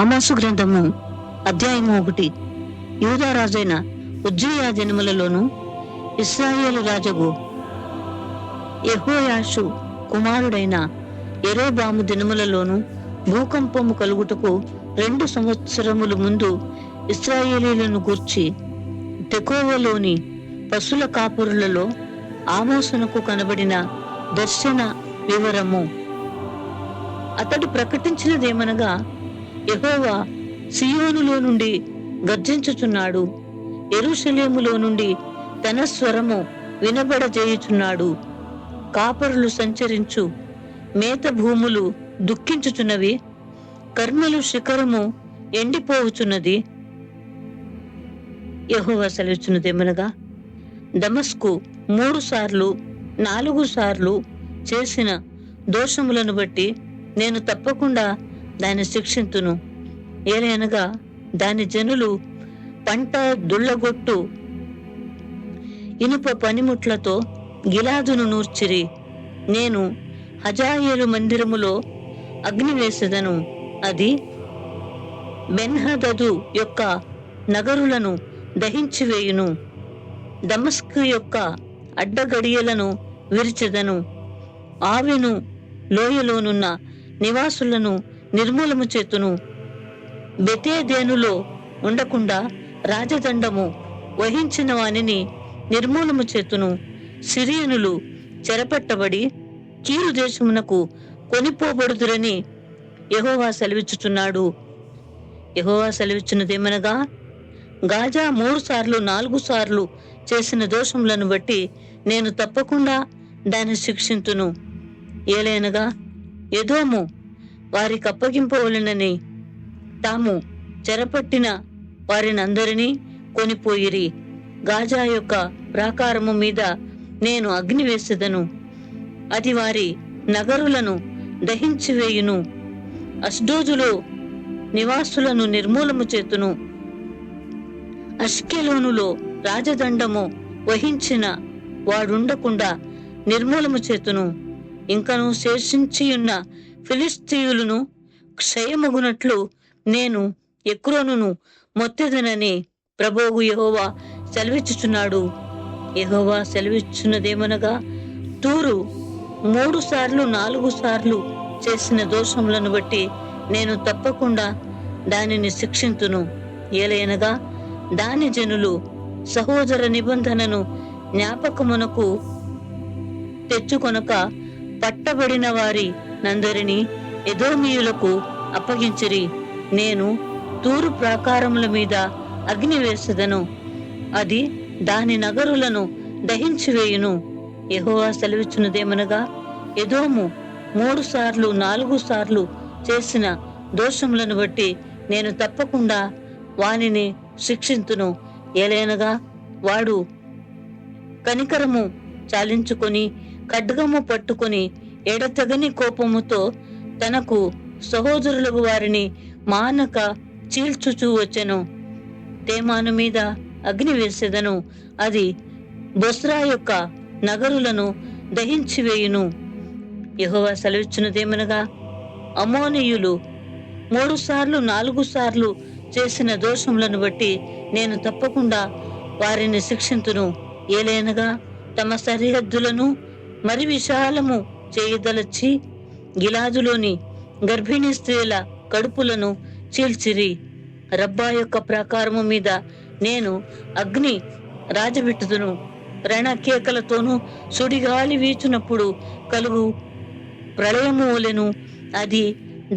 ఆమోసు గ్రంథము అధ్యాయము 1. యూదా రాజైన ఉజ్జియా దినములలోను ఇశ్రాయేలు రాజగు యెహోయాషు కుమారుడైన యెరోబాము దినములలోను భూకంపము కలుగుటకు 2 సంవత్సరముల ముందు ఇశ్రాయేలీయులను గూర్చి తెకోవలోని పశుల కాపురులలో ఆమోసునకు కనబడిన దర్శన వివరము. అతడు ప్రకటించినదేమనగా, యెహోవా సియోనులో నుండి గర్జించుచున్నాడు, యెరూషలేములో నుండి తన స్వరము వినబడజేయుచున్నాడు. కాపరులు సంచరించు మేత భూములు దుఃఖించుచున్నవి, కర్మలు శిఖరము ఎండిపోవుచున్నది. యెహోవా సెలవిచ్చినదేమనగా, దమస్కు 3 సార్లు 4 సార్లు చేసిన దోషములను బట్టి నేను తప్పకుండా దాన్ని శిక్షింతును. ఏలయనగా దాని జనులు పంట దుళ్ళగొట్టు ఇనుప పనిముట్లతో గిలాదును నూర్చిరి. నేను హజాయేలు మందిరములో అగ్ని వేసెదను, అది బెన్హదదు యొక్క నగరులను దహించివేయును. దమస్కు యొక్క అడ్డగడియలను విరిచెదను. ఆవెను లోయలోనున్న నివాసులను నిర్మూలము చేతును. బెతేదేనులో ఉండకుండా రాజదండము వహించిన వానిని నిర్మూలము చేతును. సిరియనులు చెరపట్టబడి కీరు దేశమునకు కొనిపోబడుదురని యెహోవా సెలవిచ్చుచున్నాడు. యెహోవా సెలవిచ్చినదేమనగా, గాజా 3 సార్లు 4 సార్లు చేసిన దోషములను బట్టి నేను తప్పకుండా దాన్ని శిక్షింతును. ఏలైనగా ఎదోము వారికి అప్పగింపవలెనని తాము చెరపట్టిన వారినందరినీ కొనిపోయిరి. గాజా యొక్క ప్రాకారము మీద నేను అగ్ని వేసెదను, అది వారి నగరులను దహించివేయును. అష్డోదులో నివాసులను నిర్మూలము చేతును. అష్కెలోనులో రాజదండము వహించిన వాడుండకుండా నిర్మూలము చేతును. ఇంకను శేషించియున్న ఫిలిస్తీయులను క్షయమగునట్లు నేను ఎక్రోనును మొత్తెదనని ప్రభువు యెహోవా సెలవిచ్చుచున్నాడు. యెహోవా సెలవిచ్చున్నదేమనగా, తూరు 3 సార్లు 4 సార్లు చేసిన దోషములను బట్టి నేను తప్పకుండా దానిని శిక్షింతును. ఏలయనగా దాని జనులు సహోదర నిబంధనను జ్ఞాపకమునకు తెచ్చుకొనక పట్టబడిన వారి నందరినీ ఎదోమీయులకు అప్పగించిరి. నేను తూరు ప్రాకారముల మీద అగ్ని వేసెదను, అది దాని నగరులను దహించివేయును. యెహోవా సెలవిచ్చినదేమనగా, ఎదోము 3 సార్లు 4 సార్లు చేసిన దోషములను బట్టి నేను తప్పకుండా వానిని శిక్షింతును. ఏలైనగా వాడు కనికరము చాలించుకొని ఖడ్గము పట్టుకొని ఎడతెగని కోపముతో తనకు సహోదరులకు వారిని మానక చీల్చుచూ వచ్చెను. తేమాను మీద అగ్ని వేసెదను, అది బొస్రా యొక్క నగరులను దహించివేయును. యెహోవా సెలవిచ్చినదేమనగా, అమోనీయులు 3 సార్లు 4 సార్లు చేసిన దోషములను బట్టి నేను తప్పకుండా వారిని శిక్షింతును. ఏలైనగా తమ సరిహద్దులను మరి విశాలము చేయదలచి గిలాదులోని గర్భిణీ స్త్రీల కడుపులను చీల్చిరి. రబ్బా యొక్క ప్రాకారము మీద నేను అగ్ని రాజబెట్టుదును. రణకేకలతోనూ సుడిగాలి వీచునప్పుడు కలుగు ప్రళయము వలెను అది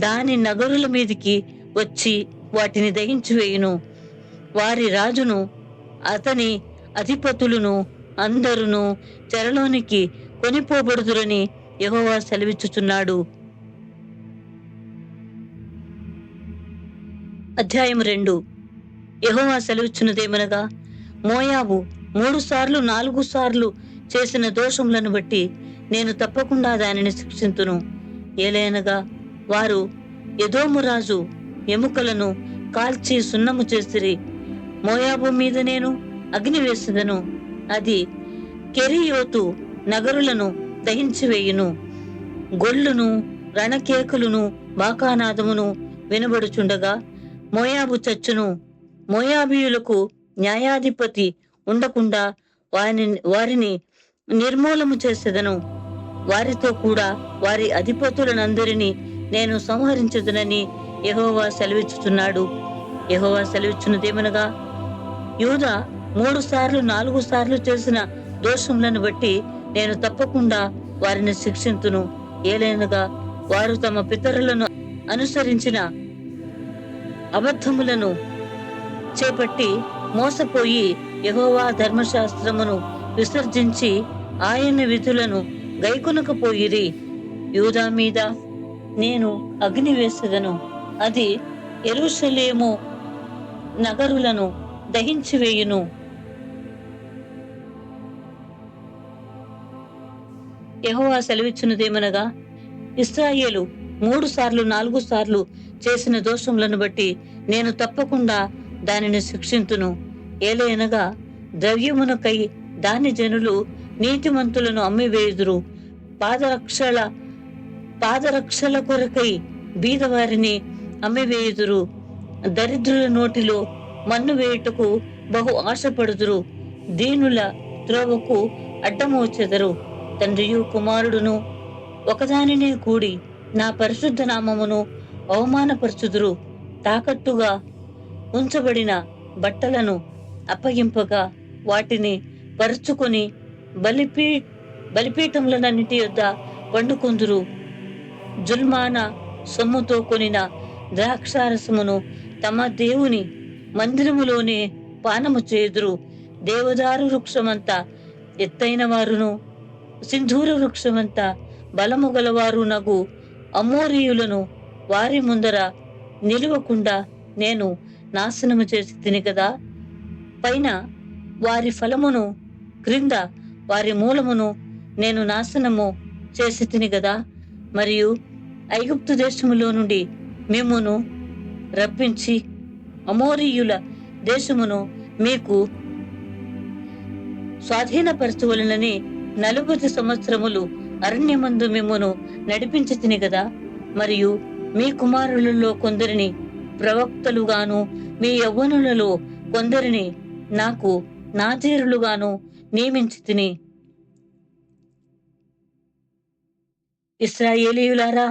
దాని నగరుల మీదికి వచ్చి వాటిని దహించివేయును. వారి రాజును అతని అధిపతులను అందరును చెరలోనికి కొనిపోబడుదురని యెహోవా సెలవిచ్చుచున్నాడు. అధ్యాయం 2. యెహోవా సెలవిచ్చినదేమనగా, మోయాబు 3 సార్లు 4 సార్లు చేసిన దోషములను బట్టి నేను తప్పకుండా దానిని శిక్షింతును. ఏలైనగా వారు ఎదోము రాజు ఎముకలను కాల్చి సున్నము చేసిరి. మోయాబు మీద నేను అగ్ని వేసెదను, అది కెరియోతు నగరులను దహించివేయును. గొల్లును రణకేకులను బాకానాదమును వినబడుచుండగా మోయాబు చచ్చును. మోయాబీయులకు న్యాయాధిపతి ఉండకుండా వారిని నిర్మూలము చేసేదను. వారితో కూడా వారి అధిపతులనందరినీ నేను సంహరించదునని యెహోవా సెలవిచ్చుచున్నాడు. యెహోవా సెలవిచ్చున్నదేమనగా, యూదా 3 సార్లు 4 సార్లు చేసిన దోషములను బట్టి నేను తప్పకుండా వారిని శిక్షింతును. ఏలైనగా వారు తమ పితరులను అనుసరించిన అబద్ధములను చేపట్టి మోసపోయి యెహోవా ధర్మశాస్త్రమును విసర్జించి ఆయన విధులను గైకొనకపోయిరి. యూదా మీద నేను అగ్ని వేసెదను, అది యెరూషలేము నగరులను దహించివేయును. యెహోవా సెలవిచ్చినదేమనగా, ఇశ్రాయేలు 3 సార్లు 4 సార్లు చేసిన దోషములను బట్టి నేను తప్పకుండా దానిని శిక్షింతును. ఏలయనగా ద్రవ్యమునకై దాని జనులు నీతిమంతులను అమ్మివేయుదురు. పాదరక్షల కొరకై బీదవారిని అమ్మివేయుదురు. దరిద్రుల నోటిలో మన్ను వేయుటకు బహు ఆశపడుదురు. దీనుల త్రోవకు అడ్డమోచెదరు. తండ్రియు కుమారుడును ఒకదానినే కూడి నా పరిశుద్ధ నామమును అవమానపరచుదురు. తాకట్టుగా ఉంచబడిన బట్టలను అప్పగింపగా వాటిని పరుచుకొని బలిపీఠములన్నిటి యొద్ద పండుకొందురు. జుల్మాన సొమ్ముతో కొనిన ద్రాక్షారసమును తమ దేవుని మందిరములోనే పానము చేయుదురు. దేవదారు వృక్షమంతా ఎత్తైన వారును సింధూర వృక్షమంతా బలము గలవారు నగు అమోరీయులను వారి ముందర నిలువకుండా నేను నాశనము చేసి తిని కదా. పైన వారి ఫలమును, క్రింద వారి మూలమును నేను నాశనము చేసి తిని కదా. మరియు ఐగుప్తు దేశములో నుండి మిమ్మును రప్పించి అమోరీయుల దేశమును మీకు స్వాధీనపరచవలనని 40 సంవత్సరములు అరణ్యమందు మిమ్మును నడిపించి తిని కదా. మరియు మీ కుమారులలో కొందరిని ప్రవక్తలుగాను మీ యవ్వనులలో కొందరిని నాకు నాజీరులుగాను నియమించి తిని. ఇశ్రాయేలీయులారా,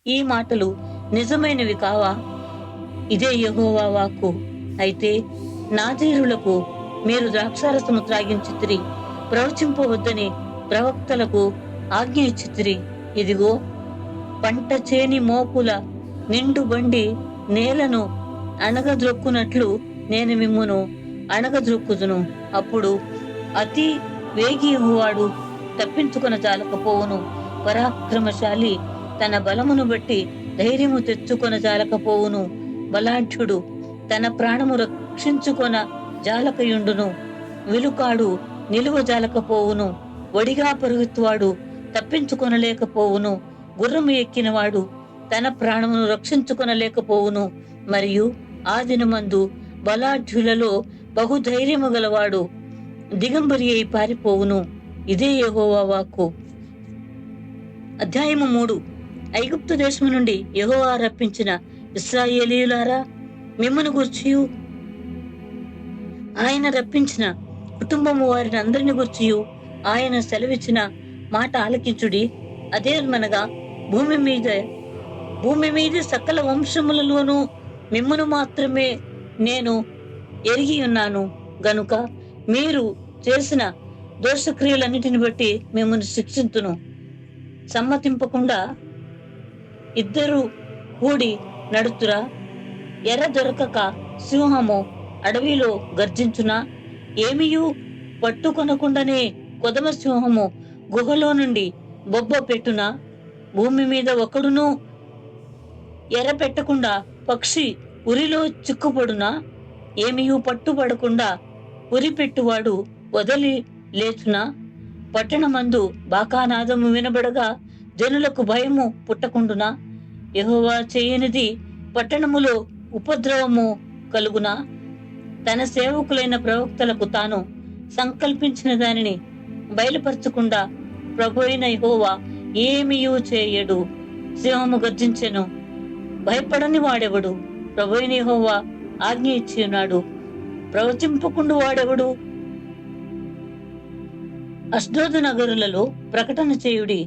ఈ మాటలు నిజమైనవి కావా? ఇదే యెహోవా వాక్కు. అయితే నాజీరులకు మీరు ద్రాక్షారసము త్రాగించితిరి, ప్రవచింపవద్దని ప్రవక్తలకు ఆజ్ఞ ఇచ్చితిరి. ఇదిగో, పంట చేని మోపుల నిండు బండి నేలను అణగద్రొక్కునట్లు నేను మిమ్మును అణగద్రొక్కుదును. అప్పుడు అతి వేగి యెహోవాడు తప్పించుకొన జాలకపోవును. పరాక్రమశాలి తన బలమును బట్టి ధైర్యము తెచ్చుకొన జాలకపోవును. బలాఢ్యుడు తన ప్రాణము రక్షించుకొన జాలకయుండును. విలుకాడు నిలువ జాలకపోవును. వడిగా పరుగుత్వాడు తప్పించుకొనలేకపోవును. గుర్రము ఎక్కినవాడు తన ప్రాణమును రక్షించుకొనలేకపోవును. మరియు ఆ దినమందు బలాఢ్యులలో బహుధైర్యము గలవాడు దిగంబరి అయి పారిపోవును. ఇదే యెహోవా వాక్కు. అధ్యాయము 3. ఐగుప్తు దేశము నుండి యెహోవా రప్పించిన ఇశ్రాయేలీయులారా, మిమ్మును గూర్చియు ఆయన రప్పించిన కుటుంబము వారిని అందరిని గూర్చియు ఆయన సెలవిచ్చిన మాట ఆలకించుడి. అదేమనగా, భూమి మీద సకల వంశములలోనూ మిమ్మును మాత్రమే నేను ఎరిగి ఉన్నాను గనుక మీరు చేసిన దోషక్రియలన్నిటిని బట్టి మిమ్మల్ని శిక్షింతును. సమ్మతింపకుండా ఇద్దరు కూడి నడుతురా? ఎర్ర దొరకక సింహము అడవిలో గర్జించునా? ఏమియూ పట్టుకొనకుండానే కొదమ సింహము గుహలో నుండి బొబ్బ పెట్టునా? భూమి మీద ఒకడును ఎర్ర పెట్టకుండా పక్షి ఉరిలో చిక్కుపడునా? ఏమియూ పట్టుబడకుండా ఉరి పెట్టువాడు వదిలి లేచునా? పట్టణమందు బాకానాదము వినబడగా జనులకు భయము పుట్టకుండునా? యెహోవా చేయనిది పట్టణములో ఉపద్రవము కలుగునా? తన సేవకులైన ప్రవక్తలకు తాను సంకల్పించిన దానిని బయలుపరచకుండా ప్రభువైన యెహోవా ఏమియూ చేయడు. సింహము గర్జించెను, భయపడని వాడెవడు? ప్రభువైన యెహోవా ఆజ్ఞ ఇచ్చి ఉన్నాడు. ప్రవచింపకుండా వాడెవడు? అష్డోదు నగరులలో ప్రకటన చేయుడి,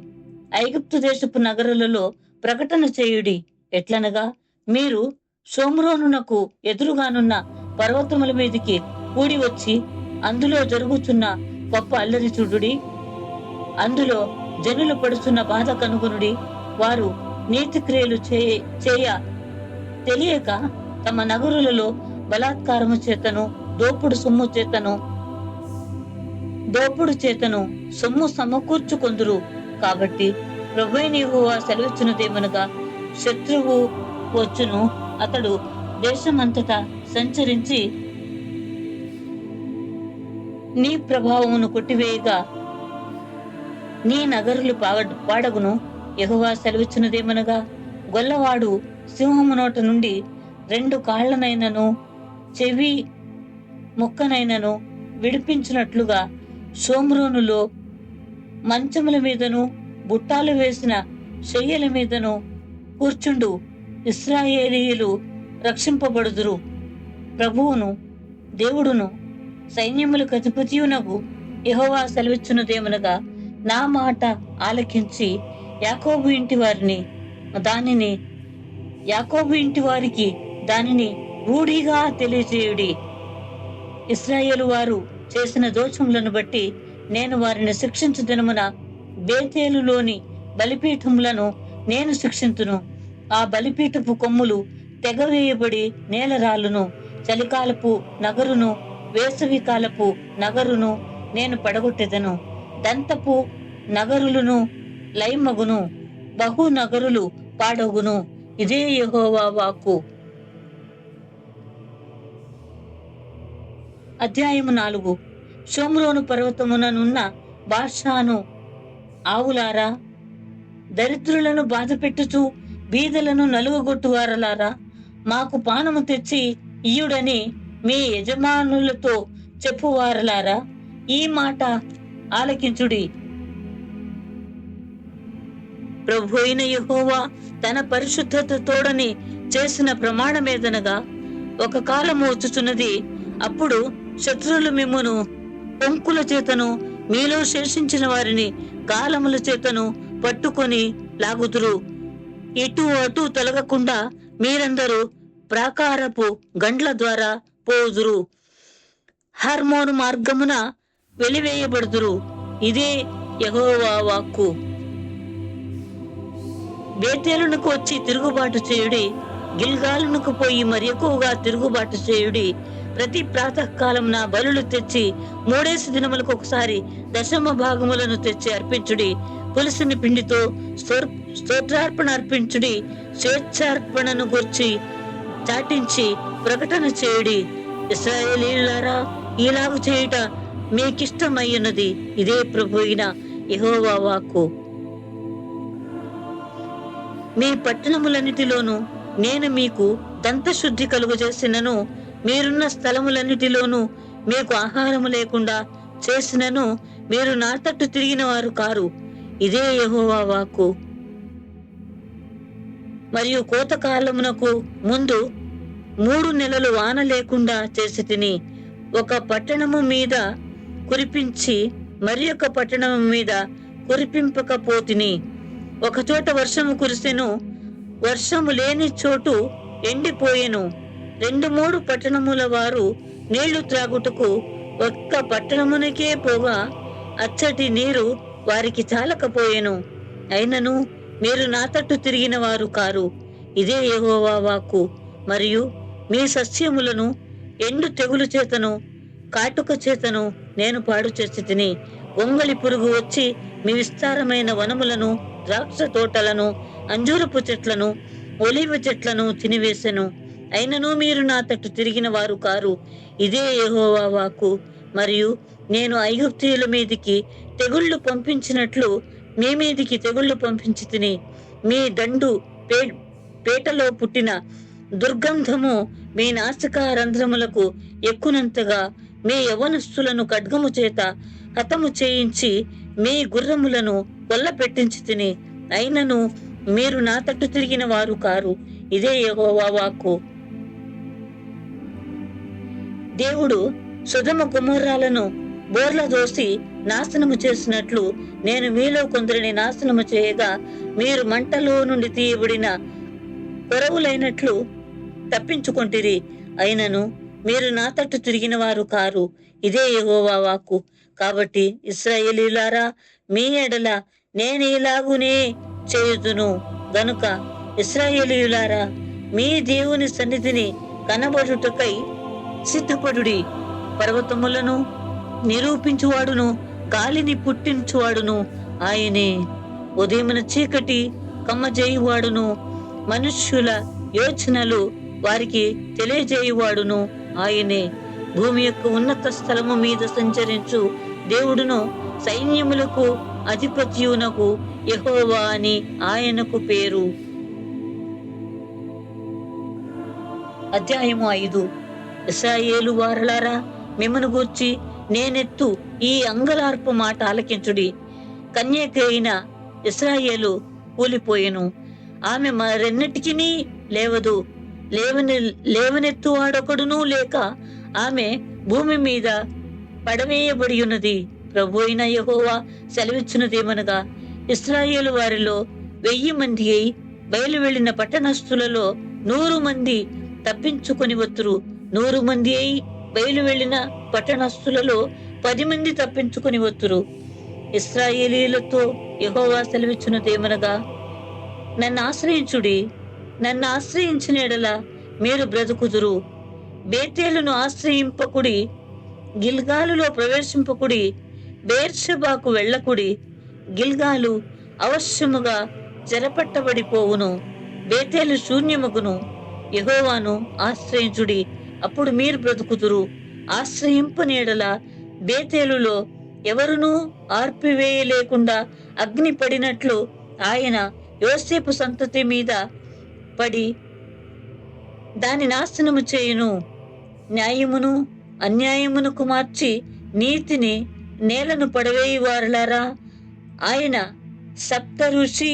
ఐగుప్తు దేశపు నగరులలో ప్రకటన చేయుడి. ఎట్లనగా, మీరు షోమ్రోనునకు ఎదురుగానున్న పర్వతముల మీదికి కూడి వచ్చి అందులో జరుగుతున్న గొప్ప అల్లరి చూడుడి. అందులో జనులు పడుతున్న బాధ కనుగొనుడి. వారు నీతి క్రియలు చేయ తెలియక తమ నగరులలో బలాత్కారము చేతను దోపుడు చేతను సొమ్ము సమకూర్చుకొందురు. కాబట్టి ప్రభువైన యెహోవా సెలవిచ్చినదేమనగా, శత్రువు వచ్చును, అతడు దేశమంతటా సంచరించి నీ ప్రభావమును కొట్టివేయగా నీ నగరులు పాడగును. యెహోవా సెలవిచ్చినదేమనగా, గొల్లవాడు సింహము నోట నుండి 2 కాళ్లనైనను చెవి ముక్కనైనను విడిపించినట్లుగా షోమ్రోనులో మంచముల మీదను బుట్టాలు వేసిన శయ్యల మీదను కూర్చుండు ఇశ్రాయేలీయులు రక్షింపబడుదురు. ప్రభువును దేవుడును సైన్యములకు అధిపతియునగు యెహోవా సెలవిచ్చున్నదేమనగా, నా మాట ఆలకించి యాకోబు ఇంటి వారికి దానిని రూఢిగా తెలియజేయుడి. ఇశ్రాయేలు వారు చేసిన దోషములను బట్టి నేను వారిని శిక్షించు దినమున బేతేలులోని బలిపీఠములను నేను శిక్షింతును. ఆ బలిపీఠపు కొమ్ములు తెగవేయబడి నేలరాలును. చలికాలపు నగరును వేసవి కాలపు నగరును నేను పడగొట్టెదను. దంతపు నగరులను లయమగును, బహు నగరులు పాడగును. ఇదే యెహోవా వాక్కు. అధ్యాయము 4. షోమ్రోను పర్వతముననున్న బాషాను ఆవులారా, దరిద్రులను బాధపెట్టుచు బీదలను నలుగగొట్టువారలారా, మాకు పానము తెచ్చి ఇయ్యుడని మీ యజమానులతో చెప్పువారలారా, ఈ మాట ఆలకించుడి. ప్రభువైన యెహోవా తన పరిశుద్ధత తోడని చేసిన ప్రమాణమేదనగా, ఒక కాలము వచ్చుచున్నది, అప్పుడు శత్రువులు మిమ్మును పొంకుల చేతను మీలో శేషించిన వారిని గాలముల చేతను పట్టుకొని లాగుదురు. ఇటు అటు తొలగకుండా మీరందరూ ప్రాకారపు గండ్ల ద్వారా పోదురు. హర్మోను మార్గమున వెలివేయబడుదురు. ఇదే యెహోవా వాక్కు. బేతేలునకు వచ్చి తిరుగుబాటు చేయుడి, గిల్గాలునకు పోయి మరి ఎక్కువగా తిరుగుబాటు చేయుడి. ప్రతి ప్రాతకాలం నా బలులు తెచ్చి 3 దినములకు ఒకసారి 10వ భాగములను తెచ్చి అర్పించుడి. పులిసిన పిండితో స్తోత్రార్పణ అర్పించుడి. స్వేచ్ఛార్పణను గుర్చి చాటించి ప్రకటన చేయుడి. ఇశ్రాయేలీయులారా, ఇలాగు చేయుట మీకిష్టమయ్యున్నది. ఇదే ప్రభువైన యెహోవా వాక్కు. మీ పట్టణములన్నిటిలోనూ నేను మీకు దంతశుద్ధి కలుగజేసినను, మీరున్న స్థలములన్నిటిలోనూ మీకు ఆహారము లేకుండా చేసినను, మీరు నా తట్టు తిరిగిన వారు కారు. ఇదే యెహోవా వాక్కు. మరియు కోతకాలమునకు ముందు 3 నెలలు వాన లేకుండా చేసి తిని, ఒక పట్టణము మీద కురిపించి మరి ఒక పట్టణము మీద కురిపింపకపోతిని. ఒక చోట వర్షము కురిసెను, వర్షము లేని చోటు ఎండిపోయెను. 2-3 పట్టణముల వారు నీళ్లు త్రాగుటకు ఒక్క పట్టణమునికే పోగా అచ్చటి నీరు వారికి చాలకపోయెను. అయినను మీరు నా తట్టు తిరిగిన వారు కారు. ఇదే యెహోవా వాక్కు. మరియు మీ సస్యములను ఎండు తెగులు చేతను కాటుక చేతను నేను పాడు చేసి తిని, గొంగళి పురుగు వచ్చి మీ విస్తారమైన వనములను, ద్రాక్ష తోటలను, అంజూరపు చెట్లను, ఒలీవ చెట్లను తినివేసెను. అయినను మీరు నా తట్టు తిరిగిన వారు కారు. ఇదే యెహోవా వాక్కు. మరియు నేను ఐగుప్తీయుల మీదికి తెగుళ్లు పంపించినట్లు మీ మీదికి తెగుళ్లు పంపించి తిని, మీ దండు పేటలో పుట్టిన దుర్గంధము మీ నాసికా రంధ్రములకు ఎక్కునంతగా మీ యవనస్తులను ఖడ్గము చేత హతము చేయించి మీ గుర్రములను కొల్ల పెట్టించి తిని, అయినను మీరు నా తట్టు తిరిగిన వారు కారు. ఇదే యెహోవా వాక్కు. దేవుడు సొదొమ గొమొర్రాలను బోర్ల దోసి నాశనము చేసినట్లు నేను మీలో కొందరిని నాశనము చేయగా మీరు మంటలో నుండి తీయబడిన కొరవులైనట్లు తప్పించుకొంటిరి. అయినను మీరు నా తట్టు తిరిగిన వారు కారు. ఇదే యెహోవా వాక్కు. కాబట్టి ఇశ్రాయేలీయులారా, మీ ఎడల నేను ఇలాగునే చేయుదును గనుక ఇశ్రాయేలీయులారా, మీ దేవుని సన్నిధిని కనబడుటకై సిద్ధపడుడి. పర్వతములను నిరూపించువాడును గాలిని పుట్టించువాడును ఆయనే. ఉదయమున చీకటి కమ్మజేయువాడును మనుష్యుల యోచనలు వారికి తెలియజేయువాడును ఆయనే. భూమి యొక్క ఉన్నత స్థలము మీద సంచరించు దేవుడును సైన్యములకు అధిపత్యునకు యెహోవా అని ఆయనకు పేరు. అధ్యాయము 5. ఇశ్రాయేలు వారలారా, మిమ్మను గూర్చి నేనెత్తు ఈ అంగలార్పు మాట ఆలకించుడి. కన్యక అయిన ఇశ్రాయేలు కూలిపోయెను, ఆమె మరెన్నటికినీ లేవదు. లేవనెత్తు వాడొకడునూ లేక ఆమె భూమి మీద పడవేయబడి ఉన్నది. ప్రభు అయిన యెహోవా సెలవిచ్చినదేమనగా, ఇశ్రాయేలు వారిలో 1000 మంది అయి బయలు వెళ్లిన పట్టణస్థులలో 100 మంది తప్పించుకొని వత్తురు. 100 మంది అయి బయలు వెళ్లిన పట్టణస్థులలో 10 మంది తప్పించుకొని వత్తురు. ఇశ్రాయేలీయులతో యెహోవా సెలవిచ్చినదేమనగా, నన్ను ఆశ్రయించుడి. నన్ను ఆశ్రయించిన ఎడల మీరు బ్రతుకుదురు. బేతేలును ఆశ్రయింపకుడి, గిల్గాలులో ప్రవేశింపకుడి, బెయేర్షెబాకు వెళ్ళకుడి. గిల్గాలు అవశ్యముగా చెరపట్టబడిపోవును, బేతేలు శూన్యమగును. యెహోవాను ఆశ్రయించుడి, అప్పుడు మీరు బ్రతుకుదురు. ఆశ్రయింపని ఎడల బేతేలులో ఎవరునూ ఆర్పివేయలేకుండా అగ్ని పడినట్లు ఆయన యోసేపు సంతతి మీద పడి దాని నాశనము చేయును. న్యాయమును అన్యాయమునకు మార్చి నీతిని నేలను పడవేయి వారలారా, ఆయన సప్తఋషి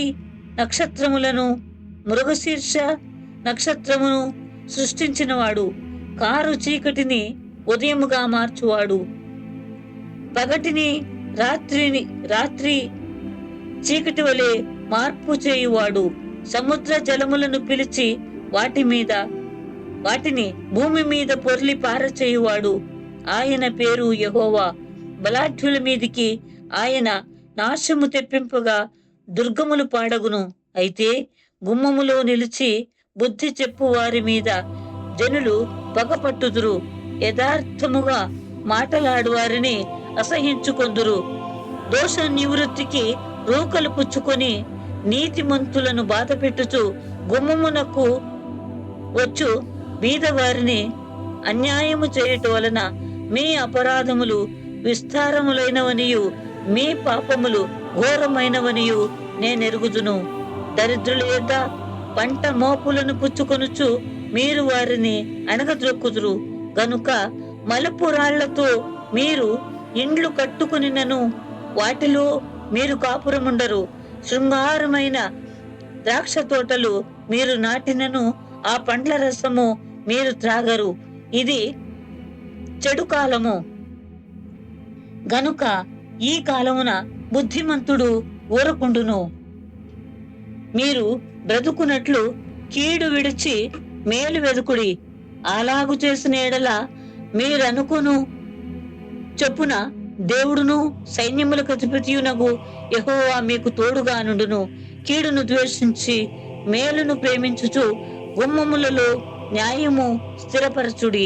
నక్షత్రములను మృగశీర్ష నక్షత్రమును సృష్టించినవాడు. కారు చీకటిని ఉదయముగా మార్చువాడు, పగటిని రాత్రి చీకటి వలె మార్పు చేయువాడు. సముద్ర జలములను పిలిచి వాటిని భూమి మీద పొర్లి పారచేయువాడు. ఆయన పేరు యెహోవా. బలాఢ్యుల మీదికి ఆయన నాశము తెప్పింపగా దుర్గములు పాడగును. అయితే గుమ్మములో నిలిచి బుద్ధి చెప్పు వారి మీద జనులు పగపట్టుదురు. యథార్థముగా మాటలాడు వారిని అసహించుకొందురు. దోష నివృత్తికి రూకలు పుచ్చుకొని నీతిమంతులను బాధ పెట్టుచు గుమ్మమునకు వచ్చు బీదవారిని అన్యాయము చేయుట వలన మీ అపరాధములు విస్తారములైనవనియు మీ పాపములు ఘోరమైనవనియు నేనెరుగుదును. దరిద్రుల యొద్ద పంట మోపులను పుచ్చుకొనుచు మీరు వారిని అణగద్రొక్కుదురు. గనుక మలుపు రాళ్లతో మీరు ఇండ్లు కట్టుకునినను వాటిలో మీరు కాపురముండరు. శృంగారమైన ద్రాక్ష తోటలు మీరు నాటినను ఆ పండ్ల రసము మీరు త్రాగరు. ఇది చెడు కాలము గనుక ఈ కాలమున బుద్ధిమంతుడు ఊరకుండును. మీరు బ్రతుకున్నట్లు కీడు విడిచి మేలు వెదుకుడి. అలాగు చేసిన ఎడల మీరనుకును చొప్పున దేవుడును సైన్యములకు అధిపతియునగు యెహోవా మీకు తోడుగా నుండును. కీడును ద్వేషించి మేలును ప్రేమించుచు గుమ్మములలో న్యాయము స్థిరపరచుడి.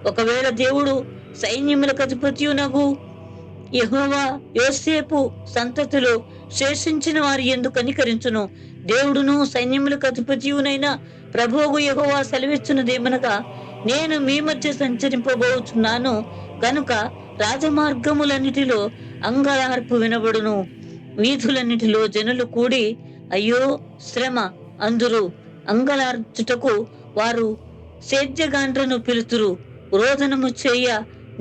ఒకవేళ దేవుడు సైన్యములకు అధిపతియునగు యెహోవా యోసేపు సంతతిలో శేషించిన వారి యందు కనికరించును. దేవుడును సైన్యములకు అధిపతియునైన ప్రభువు యెహోవా సెలవిచ్చినదేమనగా, నేను మీ మధ్య సంచరింపబోచున్నాను కనుక రాజమార్గములన్నిటిలో అంగలార్పు వినబడును. వీధులన్నిటిలో జనులు కూడి అయ్యో శ్రమ అందురు. అంగలార్చుటకు వారు సేద్యగాండ్రను పిలుతురు. రోదనము చేయ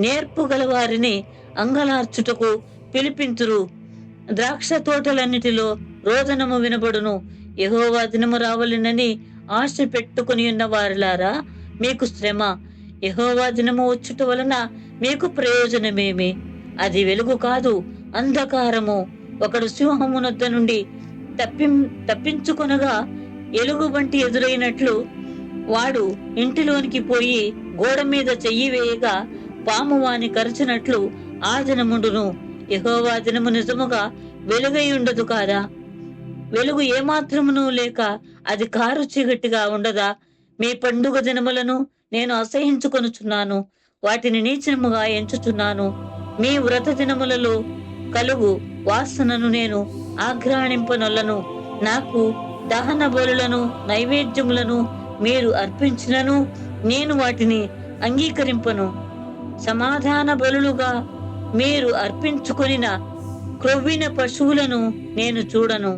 నేర్పు గల వారిని అంగలార్చుటకు పిలిపింతురు. ద్రాక్ష తోటలన్నిటిలో రోదనము వినబడును. యెహోవా దినము రావలెనని ఆశ పెట్టుకుని ఉన్న వారిలారా, మీకు శ్రమ. యెహోవా దినము వచ్చుట వలన మీకు ప్రయోజనమేమి? అది వెలుగు కాదు, అంధకారము. ఒకడు సింహమునొద్ద నుండి తప్పించుకొనగా ఎలుగుబంటి ఎదురైనట్లు వాడు ఇంటిలోనికి పోయి గోడ మీద చెయ్యి వేయగా పాము వాని కరచినట్లు ఆ దినముండును. యెహోవా దినము నిజముగా వెలుగై ఉండదు కాదా? వెలుగు ఏమాత్రమును లేక అది కారు చీకటిగా ఉండదా? మీ పండుగ దినములను నేను అసహించుకొనుచున్నాను, వాటిని నీచముగా ఎంచుచున్నాను. మీ వ్రత దినములలో కలుగు వాసనను నేను ఆఘ్రాణింపనొల్లను. నాకు దహన బలులను నైవేద్యములను మీరు అర్పించినను నేను వాటిని అంగీకరింపను. సమాధాన బలులుగా మీరు అర్పించుకొనిన క్రొవ్విన పశువులను నేను చూడను.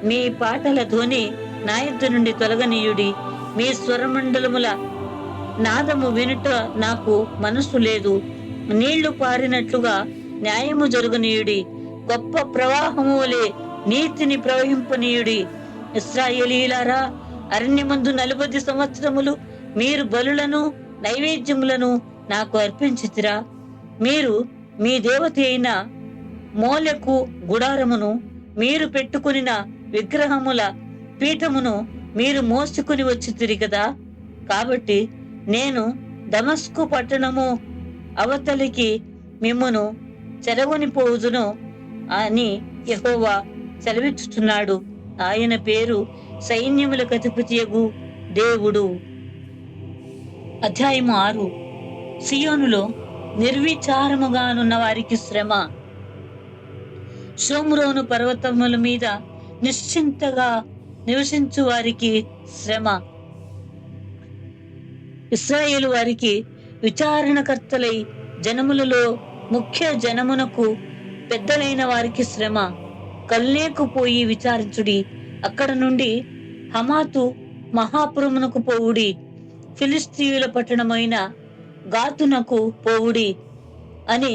మీ పాటల ధ్వని నా యొద్ద నుండి తొలగనీయుడి. మీ స్వరమండలముల నాదము వినుట నాకు మనసు లేదు. నీళ్లు పారినట్లుగా న్యాయము జరగనీయుడి. గొప్ప ప్రవాహము వలె నీతిని ప్రవహింపనీయుడి. ఇశ్రాయేలీయులారా, అరణ్యమందు 40 సంవత్సరములు మీరు బలులను నైవేద్యములను నాకు అర్పించితిరా? మీరు మీ దేవత అయిన మోలెకు గుడారమును, మీరు పెట్టుకొనిన విగ్రహముల పీఠమును మీరు మోసుకుని వచ్చితిరి కదా. కాబట్టి నేను దమస్కు పట్టణము అవతలికి మిమ్మును చెరగొని పోవుదును అని యెహోవా సెలవిచ్చుచున్నాడు. ఆయన పేరు సైన్యములకు అధిపతియగు దేవుడు. అధ్యాయము 6. సియోనులో నిర్విచారముగానున్న వారికి శ్రమ. షోమ్రోను పర్వతముల మీద నిశ్చింతగా నివసించు వారికి శ్రమ. ఇశ్రాయేలు వారికి విచారణకర్తలై జనములలో ముఖ్య జనమునకు పెద్దలైన వారికి శ్రమ. కల్నేకు పోయి విచారించుడి. అక్కడ నుండి హమాతు మహాపురమునకు పోవుడి. ఫిలిస్తీయుల పట్టణమైన గాతునకు పోవుడి. అని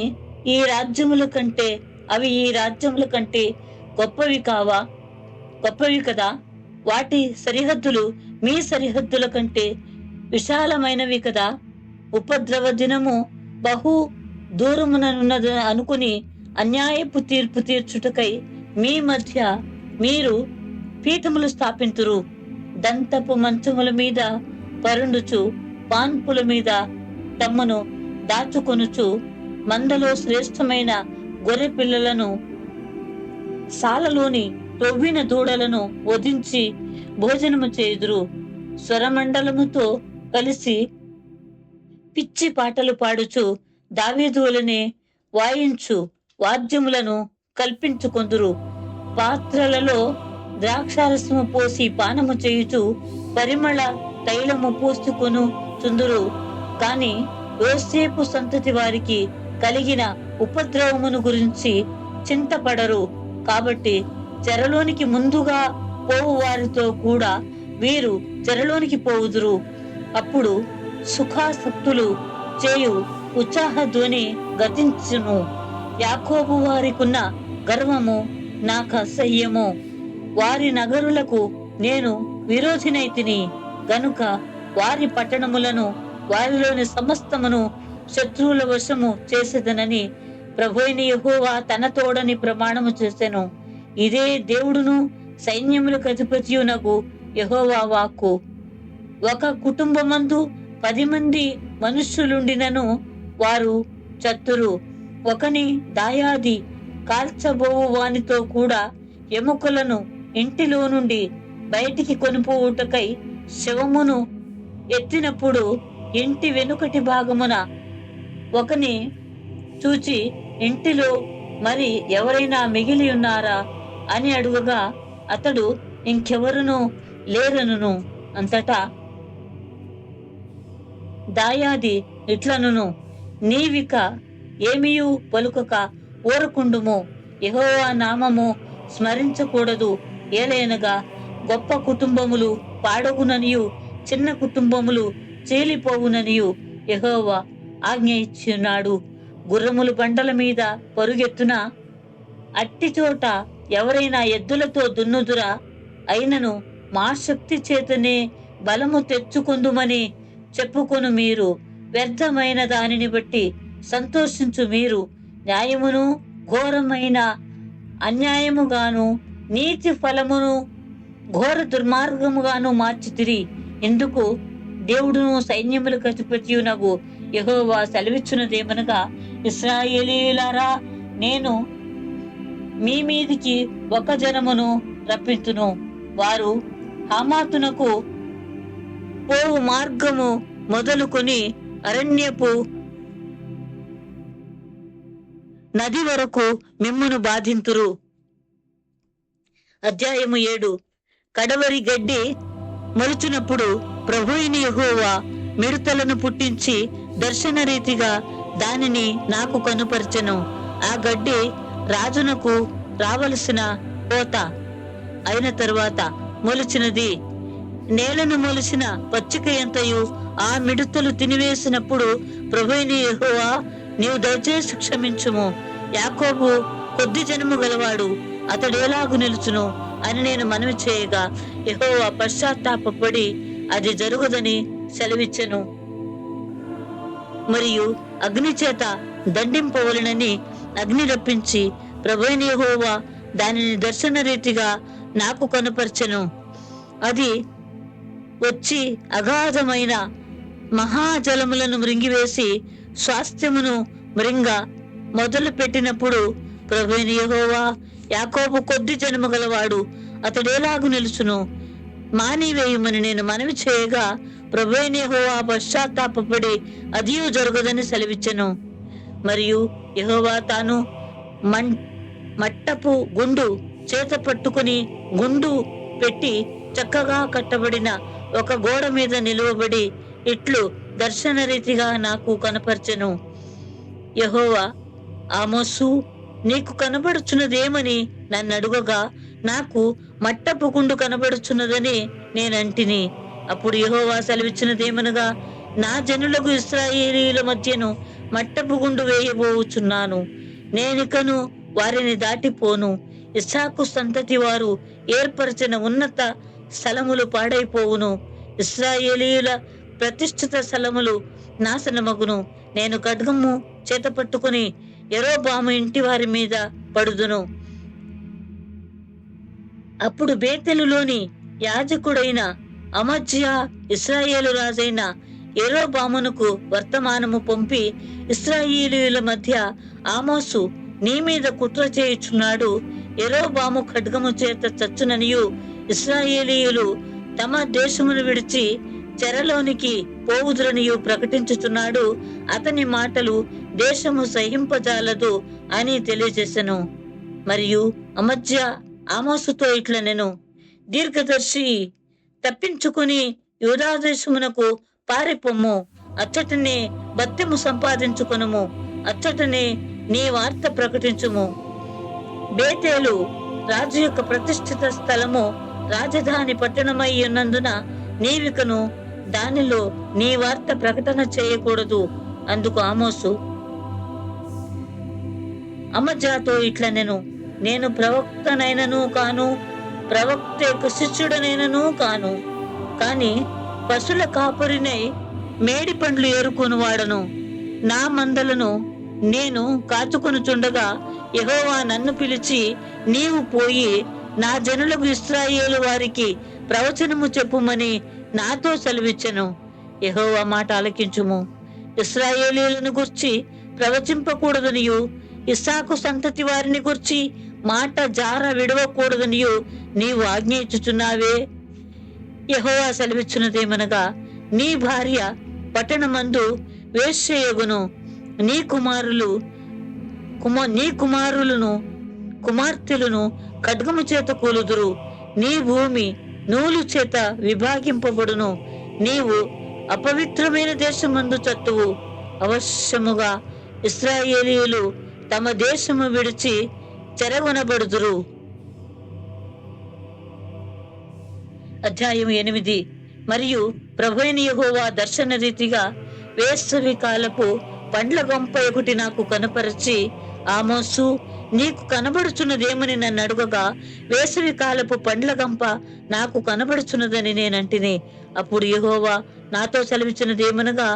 ఈ రాజ్యముల కంటే అవి ఈ రాజ్యముల కంటే గొప్పవి కావా? గొప్పవి కదా. వాటి సరిహద్దులు మీ సరిహద్దుల కంటే విశాలమైనవి కదా. ఉపద్రవ దినము బహు దూరముననున్నది అనుకుని అన్యాయపు తీర్పు తీర్చుటకై మీ మధ్య మీరు పీఠములు స్థాపింతురు. దంతపు మంచముల మీద పరుండుచు పాన్పుల మీద తమ్మును దాచుకొనుచు మందలో శ్రేష్టమైన గొర్రె పిల్లలను సాలలోని తొవ్విన దూడలను వధించి భోజనము చేయుదురు. స్వరమండలముతో కలిసి పిచ్చి పాటలు పాడుచు దావీదులనే వాయించు వాద్యములను కల్పించుకొందురు. పాత్రలలో ద్రాక్షారసము పోసి పానము చేయుచు పరిమళ తైలము పోసుకొను చుందురు. కాని యోసేపు సంతతి వారికి కలిగిన ఉపద్రవమును గురించి చింతపడరు. కాబట్టి చెరలోనికి ముందుగా పోవు వారితో కూడా వీరు చెరలోనికి పోవుదురు. అప్పుడు సుఖాసక్తులు చేయు ఉత్సాహ ధ్వని గతించును. యాకోబు వారికున్న గర్వము నాకు అసహ్యము. వారి నగరులకు నేను విరోధినైతిని గనుక వారి పట్టణములను వారిలోని సమస్తమును శత్రువుల వశము చేసేదనని ప్రభువైన యెహోవా తన తోడని ప్రమాణము చేసెను. ఇదే దేవుడును సైన్యములకు అధిపతియునగు యెహోవా వాక్కు. ఒక కుటుంబమందు 10 మంది మనుష్యులుండినను వారు చత్తురు. ఒకని దాయాది కాల్చబోవు వానితో కూడా ఎముకలను ఇంటిలో నుండి బయటికి కొనిపోవుటకై శవమును ఎత్తినప్పుడు ఇంటి వెనుకటి భాగమున ఒకని చూచి ఇంటిలో మరి ఎవరైనా మిగిలి ఉన్నారా అని అడుగగా అతడు ఇంకెవరునూ లేరనును. అంతటా దాయాది ఇట్లనును, నీవిక ఏమియు పలుకక ఊరకుండుము. యెహోవా నామము స్మరించకూడదు. ఏలైనగా గొప్ప కుటుంబములు పాడగుననియు చిన్న కుటుంబములు చీలిపోవుననియు యెహోవా ఆజ్ఞ ఇచ్చిన్నాడు. గుర్రములు బండల మీద పరుగెత్తున అట్టి చోట ఎవరైనా ఎద్దులతో దున్నుదురా? అయినను మా శక్తి చేతనే బలము తెచ్చుకొందుమని చెప్పుకొను మీరు. వ్యర్థమైన దానిని బట్టి సంతోషించు మీరు న్యాయమును ఘోరమైన అన్యాయముగాను నీతి ఫలమును ఘోర దుర్మార్గముగాను మార్చితిరి. ఎందుకు దేవుడును సైన్యములకు అధిపతియునగు యెహోవా సెలవిచ్చున్నదేమనగా, ఇశ్రాయేలీయులారా, నేను మీ మీదికి ఒక జనమును రప్పింతును. వారు హమాతునకు పోవు మార్గము మొదలుకొని అరణ్యపు నది వరకు మిమ్మును బాధింతురు. అధ్యాయము 7. కడవరి గడ్డి మొలుచునప్పుడు ప్రభువైన యెహోవా మిడతలను పుట్టించి దర్శన రీతిగా దానిని నాకు కనుపరచెను. ఆ గడ్డి రాజునకు రావలసిన కోత అయిన తరువాత మొలిచినది. నేలను మొలిచిన పచ్చిక ఎంతయు ఆ మిడతలు తినివేసినప్పుడు ప్రభువైన యెహోవా, నీవు దయచేసి క్షమించుము. యాకోబు కొద్ది జనము గలవాడు, అతడేలాగు నిలుచును అని నేను మనవి చేయగా, యెహోవా పశ్చాత్తాపపడి అది జరుగుదని సెలవిచ్చెను. మరియు అగ్ని చేత దండింపవలెనని అగ్ని రప్పించి ప్రభువైన యెహోవా దానిని దర్శన రీతిగా నాకు కనుపరచెను. అది వచ్చి అగాధమైన మహాజలములను మృంగివేసి స్వాస్థ్యమును మృంగ మొదలు పెట్టినప్పుడు ప్రభువైన యెహోవా, యాకోబు కొద్ది జనము గలవాడు, అతడేలాగు నిలుచును మానివేయుమని నేను మనవి చేయగా, ప్రభువైన యెహోవా పశ్చాత్తాపపడి అదియు జరగదని సెలవిచ్చెను. మరియు యెహోవా తాను మట్టపు గుండు చేత పట్టుకుని గుండు పెట్టి చక్కగా కట్టబడిన ఒక గోడ మీద నిలువబడి ఇట్లు దర్శన రీతిగా నాకు కనపరచెను. యెహోవా, ఆమోసు, నీకు కనబడుచున్నదేమని నన్ను అడుగగా, నాకు మట్టపు గుండు కనబడుచున్నదని నేనంటిని. అప్పుడు యెహోవా సెలవిచ్చినదేమనగా, నా జనులకు ఇశ్రాయేలీయుల మధ్యను మట్టపు గుండు వేయబోచున్నాను. నేనికను వారిని దాటిపోను. ఇస్సాకు సంతతి వారు ఏర్పరిచిన ఉన్నత స్థలములు పాడైపోవును. ఇశ్రాయేలీయుల ప్రతిష్ఠిత స్థలములు నాశనమగును. నేను ఖడ్గము చేత పట్టుకుని యెరోబాము ఇంటి వారి మీద పడుదును. అప్పుడు బేతెలులోని యాజకుడైన అమజ్యా ఇశ్రాయేలు రాజైన యెరోబామునకు వర్తమానము పంపి, ఇశ్రాయేలీయుల మధ్య ఆమోసు నీ మీద కుట్ర చేయుచున్నాడు. యెరోబాము ఖడ్గము చేత చచ్చుననియు ఇశ్రాయేలీయులు తమ దేశమును విడిచి చెరలోనికి పోవుదురనియు ప్రకటించుచున్నాడు. అతని మాటలు దేశము సహింపజాలదు అని తెలియజేసెను. మరియు అమజ్యా ఆమోసుతో ఇట్లనెను, దీర్ఘదర్శి, తప్పించుకుని యూదా దేశమునకు పారిపొమ్ము. అచ్చటనే బత్తెము సంపాదించుకొనుము. అచ్చటనే నీ వార్త ప్రకటించుము. బేతేలు రాజు యొక్క ప్రతిష్ఠిత స్థలము రాజధాని పట్టణమై ఉన్నందున నీవికను దానిలో నీ వార్త ప్రకటన చేయకూడదు. అందుకు ఆమోసు అమజ్యాతో ఇట్లనెను, నేను ప్రవక్తనైనను కాను, ప్రవక్త యొక్క శిష్యుడనైనను కాను, కాని పశుల కాపరినై మేడి పండ్లు ఏరుకొని వాడను. నా మందలను నేను కాచుకొనుచుండగా యెహోవా నన్ను పిలిచి, నీవు పోయి నా జనులకు ఇశ్రాయేలు వారికి ప్రవచనము చెప్పుమని నాతో సెలవిచ్చెను. యెహోవా మాట ఆలకించుము. ఇశ్రాయేలీయులను గుర్చి ప్రవచింపకూడదనియు, ఇస్సాకు సంతతి వారిని గుర్చి మాట జార విడవకూడదనియు నీవు ఆజ్ఞ ఇచ్చుచున్నావే. యెహోవా సెలవిచ్చున్నదేమనగా, నీ భార్య పట్టణమందు వేశ్యయగును. నీ కుమారులను కుమార్తెలను ఖడ్గము చేత కూలుదురు. నీ భూమి నూలు చేత విభాగింపబడును. నీవు అపవిత్రమైన దేశమందు చత్తువు. అవశ్యముగా ఇశ్రాయేలీయులు తమ దేశము విడిచి చెరగొనబడుదురు. అధ్యాయం 8. మరియు ప్రభువైన యెహోవా దర్శన రీతిగా వేసవి కాలపు పండ్ల గంప ఒకటి నాకు కనపరచి, ఆమోసు, నీకు కనబడుచున్నదేమని నన్ను అడుగగా, వేసవి కాలపు పండ్ల గంప నాకు కనబడుచున్నదని నేనంటిని. అప్పుడు యెహోవా నాతో సెలవిచ్చినదేమనగా,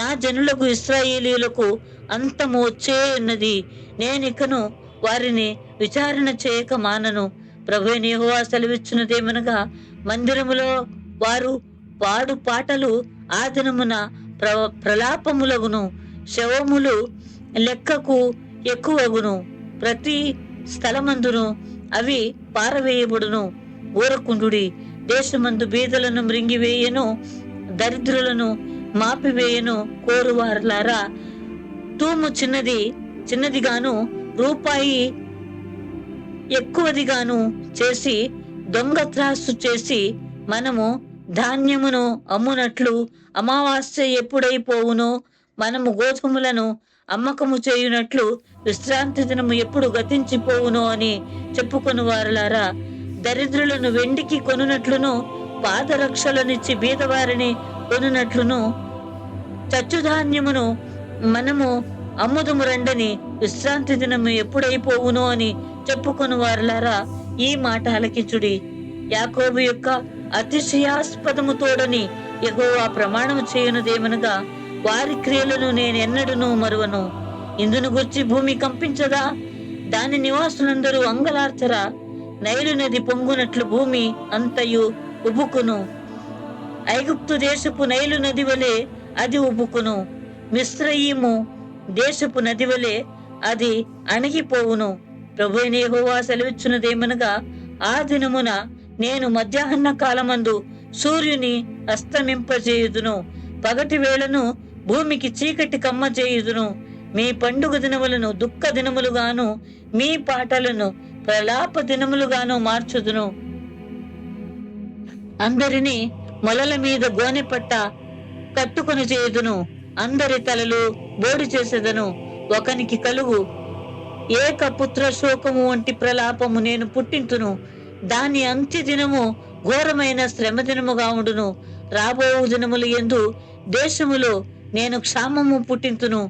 నా జనులకు ఇశ్రాయేలీయులకు అంతము వచ్చే ఉన్నది. నేనికను వారిని విచారణ చేయక మానను. ప్రభువైన యెహోవా సెలవిచ్చినదేమనగా, మందిరములో వారు పాడు పాటలు ఆ దినమున ప్రలాపములగును, శవములు లెక్కకు ఎక్కువగును, ప్రతి స్థలమందును అవి పారవేయబడును. ఊరకుండుడి, దేశమందు బీదలను మృంగివేయను, దరిద్రులను మాపివేయను. కోరువారులారా, తూము చిన్నదిగాను రూపాయి ఎక్కువదిగాను చేసి దొంగ త్రాసు చేసి మనము ధాన్యమును అమ్మునట్లు అమావాస్య ఎప్పుడైపోవునో, మనము గోధుమలను అమ్మకము చేయునట్లు విశ్రాంతి దినము ఎప్పుడు గతించిపోవునో అని చెప్పుకొని వారులారా, దరిద్రులను వెండికి కొనునట్లును, పాదరక్షలనిచ్చి బీదవారిని కొనునట్లును, చచ్చుధాన్యమును మనము అమ్ముదుము రండని విశ్రాంతి దినము ఎప్పుడైపోవునో అని చెప్పుకొని వారులారా, ఈ మాట ఆలకించుడి. యాకోబు యొక్క అతిశయాస్పదము తోడని యెహోవా ప్రమాణము చేయునదేమనగా, వారి క్రియలను నేనెన్నడూనూ మరువను. ఇందును గుర్చి భూమి కంపించదా? దాని నివాసులందరూ అంగలార్చరా? నైలు నది పొంగునట్లు భూమి అంతయు ఉబుకును. ఐగుప్తు దేశపు నైలు నది వలె అది ఉబుకును. మిస్రయీము దేశపు నది వలె అది అణిగిపోవును. ప్రభువైన యెహోవా సెలవిచ్చున్నదేమనగా, ఆ దినమున నేను మధ్యాహ్న కాలమందు సూర్యుని అస్తమింపజేయుదును, పగటి వేళను భూమికి చీకటి కమ్మజేయుదును. మీ పండుగ దినములను దుఃఖ దినములుగాను, మీ పాటలను ప్రలాప దినములుగాను మార్చుదును. అందరినీ మొలల మీద గోనె పట్ట కట్టుకొని చేయుదును, అందరి తలలు బోడి చేసేదను. ఒకనికి కలుగు ఏకపుత్ర శోకము వంటి ప్రలాపము నేను పుట్టింతును. దాని అంత్య దినము ఘోరమైన శ్రమ దినముగా ఉండును. రాబో దినములు యందు దేశములో నేను క్షామము పుట్టింతును.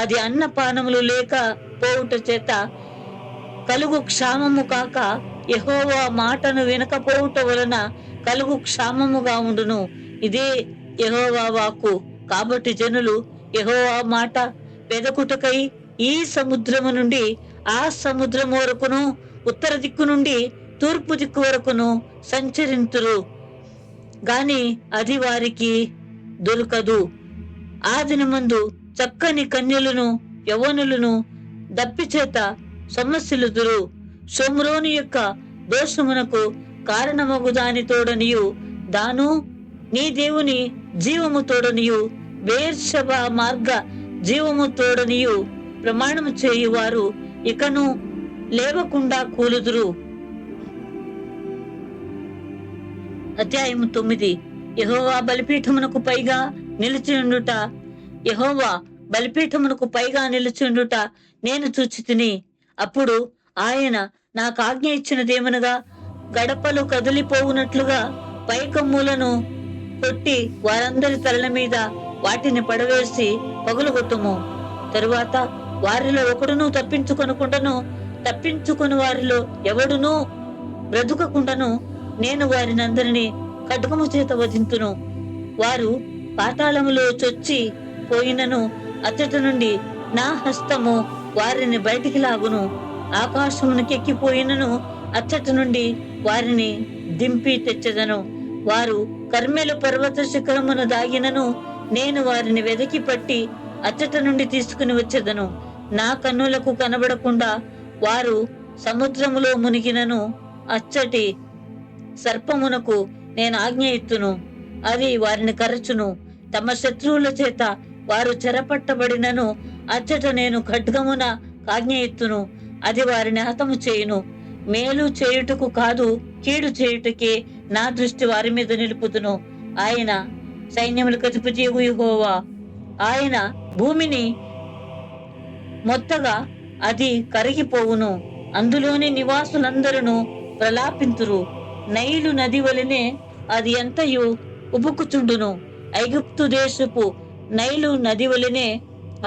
అది అన్నపానములు లేక పోవుట చేత కలుగు క్షామము కాక, యెహోవా మాటను వినకపోవుట వలన కలుగు క్షామముగా ఉండును. ఇదే యెహోవా వాక్కు. కాబట్టి జనులు యెహోవా మాట వెదకుటకై ఈ సముద్రము నుండి ఆ సముద్రము వరకును, ఉత్తర దిక్కు నుండి తూర్పు దిక్కు వరకును సంచరింతురు గాని అది వారికి దొరకదు. ఆ దినమందు చక్కని కన్యలను యవ్వనులను దప్పిచేత సమస్యలుదురు. షోమ్రోను యొక్క దోషమునకు కారణమగు దాని తోడనియు, దాను నీ దేవుని జీవము తోడనియు, బెయేర్షెబా మార్గ జీవము తోడనియు ప్రమాణము చేయువారు ఇకను లేవకుండా కూలుదురు. అధ్యాయము 9. యెహోవా బలిపీఠమునకు పైగా నిలిచియుండుట. యెహోవా బలిపీఠమునకు పైగా నిలిచియుండుట నేను చూచితిని. అప్పుడు ఆయన నాకు ఆజ్ఞ ఇచ్చినదేమనగా, గడపలు కదిలిపోవునట్లుగా పైకమ్ములను కొట్టి వారందరి తలల మీద వాటిని పడవేసి పగులుగొట్టుము. తరువాత వారిలో ఒకడును తప్పించుకొని వారిలో ఎవడునూ బ్రతుకకుండాను నేను వారిని అందరినీ ఖడ్గము చేత వధింతును. వారు పాతాళములో చొచ్చి పోయినను అచ్చట నుండి నా హస్తము వారిని బయటికి లాగును. ఆకాశమునకెక్కిపోయినను అచ్చట నుండి వారిని దింపి తెచ్చెదను. వారు కర్మెలు పర్వత శిఖరమును దాగినను నేను వారిని వెదకి పట్టి అచ్చట నుండి తీసుకుని వచ్చేదను. నా కన్నులకు కనబడకుండా వారు సముద్రములో మునిగినను అచ్చటి సర్పమునకు నేను ఆజ్ఞ ఇత్తును, అది వారిని కరచును. తమ శత్రువుల చేత వారు చెరపట్టబడినను అచ్చట నేను ఖడ్గమున ఆజ్ఞ ఇత్తును, అది వారిని హతము చేయును. మేలు చేయుటకు కాదు, కీడు చేయుటకే నా దృష్టి వారి మీద నిలుపుతును. ఆయన సైన్యములకు అధిపతి యెహోవా. ఆయన భూమిని మొత్తగా అది కరిగిపోవును. అందులోని నివాసులందరూ ప్రలాపింతురు. నైలు నది వలనే అది ఎంతయు ఉబుకుచుండును. ఐగుప్తు దేశపు నైలు నది వలనే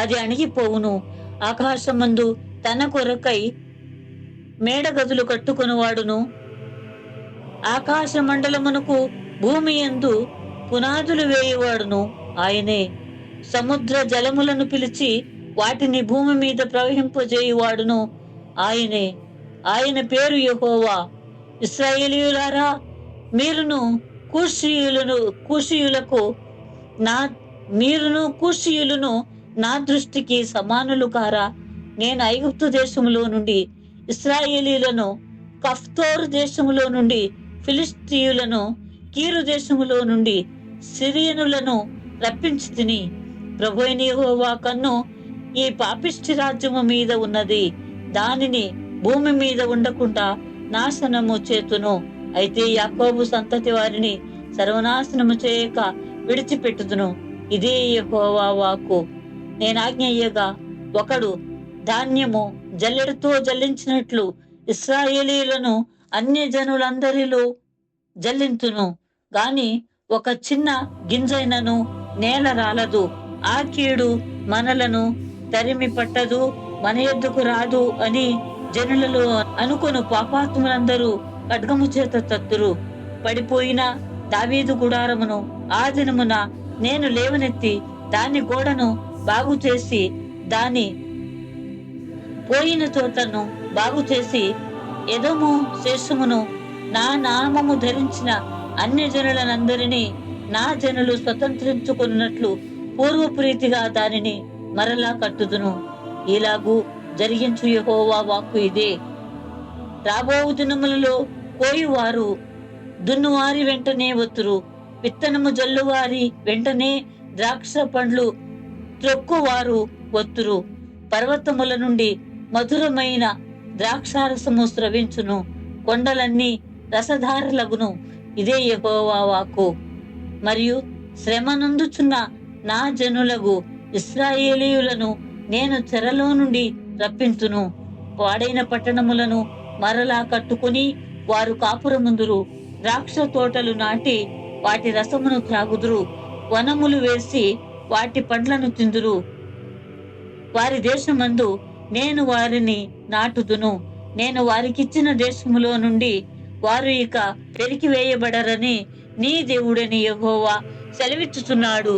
అది అణిగిపోవును. ఆకాశమందు తన కొరకై మేడగదులు కట్టుకొనువాడును, ఆకాశ మండలమునకు భూమి యందు పునాదులు వేయువాడును ఆయనే. సముద్ర జలములను పిలిచి వాటిని భూమి మీద ప్రవహింపజేయువాడును ఆయనే. ఆయన పేరు యెహోవా. ఇశ్రాయేలీయులారా, మీరును కూషీయులకు నా కూషీయులను నా దృష్టికి సమానులు కారా? నేను ఐగుప్తు దేశములో నుండి ఇశ్రాయేలీలను, కఫ్తోరు దేశములో నుండి ఫిలిష్తీయులను, కీరు దేశములో నుండి సిరియనులను రప్పించి తిని. ప్రభువైన యెహోవా కన్ను ఈ పాపిష్టి రాజ్యము మీద ఉన్నది, దానిని భూమి మీద ఉండకుండా నాశనము చేతును. అయితే యాకోబు సంతతి వారిని సర్వనాశనము చేయక విడిచిపెట్టుదును. ఇదే యెహోవా వాక్కు. నేనాజ్ఞయ్యగా ఒకడు ధాన్యము జల్లెడతో జల్లించినట్లు ఇశ్రాయేలీయులను అన్యజనులందరిలో జల్లింతును గాని ఒక చిన్న గింజైనను నేల రాలదు. ఆ కీడు మనలను తరిమి పట్టదు, మన యొద్దకు రాదు అని జనులలో అనుకొను పాపాత్ములందరూ ఖడ్గము చేత తత్తురు. పడిపోయిన దావీదు గుడారమును ఆ దినమున నేను లేవనెత్తి దాని గోడను బాగు చేసి, దాని పోయిన చోటను బాగు చేసి, ఎదోము శేషమును నా నామము ధరించిన అన్యజనులనందరినీ నా జనులు స్వతంత్రించుకున్నట్లు పూర్వపు రీతిగా దానిని మరలా కట్టుదును. ఇలాగూ జరిగించు యెహోవా వాక్కు ఇదే. రాబో దినములలో కోయువారు దున్నువారి వెంటనే వత్తురు, విత్తనము జల్లువారి వెంటనే ద్రాక్ష పండ్లు త్రొక్కువారు వత్తురు. పర్వతముల నుండి మధురమైన ద్రాక్షారసము స్రవించును, కొండలన్నీ రసధారలగును. ఇదే యెహోవా వాక్కు. మరియు శ్రమ నొందుచున్న నా జనులకు ఇశ్రాయేలీయులను నేను చెరలో నుండి రప్పించును. పాడైన పట్టణములను మరలా కట్టుకుని వారు కాపురముందురు. ద్రాక్ష తోటలు నాటి వాటి రసమును త్రాగుదురు. వనములు వేసి వాటి పండ్లను తిందురు. వారి దేశమందు నేను వారిని నాటుదును. నేను వారికిచ్చిన దేశములో నుండి వారు ఇక పెరికి వేయబడరని నీ దేవుడని యెహోవా సెలవిచ్చుచున్నాడు.